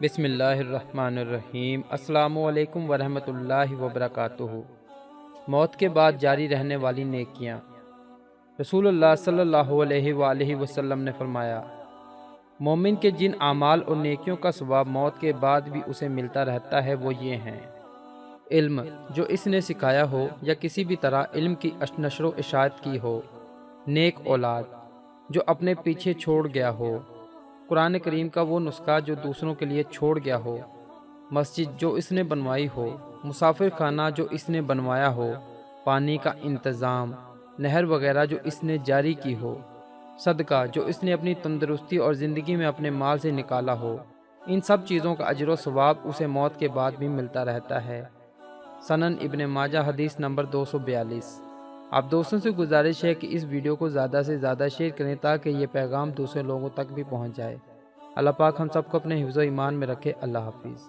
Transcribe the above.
بسم اللہ الرحمن الرحیم۔ السلام علیکم ورحمۃ اللہ وبرکاتہ۔ موت کے بعد جاری رہنے والی نیکیاں۔ رسول اللہ صلی اللہ علیہ وآلہ وسلم نے فرمایا، مومن کے جن اعمال اور نیکیوں کا ثواب موت کے بعد بھی اسے ملتا رہتا ہے وہ یہ ہیں: علم جو اس نے سکھایا ہو یا کسی بھی طرح علم کی نشر و اشاعت کی ہو، نیک اولاد جو اپنے پیچھے چھوڑ گیا ہو، قرآن کریم کا وہ نسخہ جو دوسروں کے لیے چھوڑ گیا ہو، مسجد جو اس نے بنوائی ہو، مسافر خانہ جو اس نے بنوایا ہو، پانی کا انتظام، نہر وغیرہ جو اس نے جاری کی ہو، صدقہ جو اس نے اپنی تندرستی اور زندگی میں اپنے مال سے نکالا ہو، ان سب چیزوں کا اجر و ثواب اسے موت کے بعد بھی ملتا رہتا ہے۔ سنن ابن ماجہ حدیث نمبر 242۔ آپ دوستوں سے گزارش ہے کہ اس ویڈیو کو زیادہ سے زیادہ شیئر کریں تاکہ یہ پیغام دوسرے لوگوں تک بھی پہنچ جائے۔ اللہ پاک ہم سب کو اپنے حفظ و ایمان میں رکھے۔ اللہ حافظ۔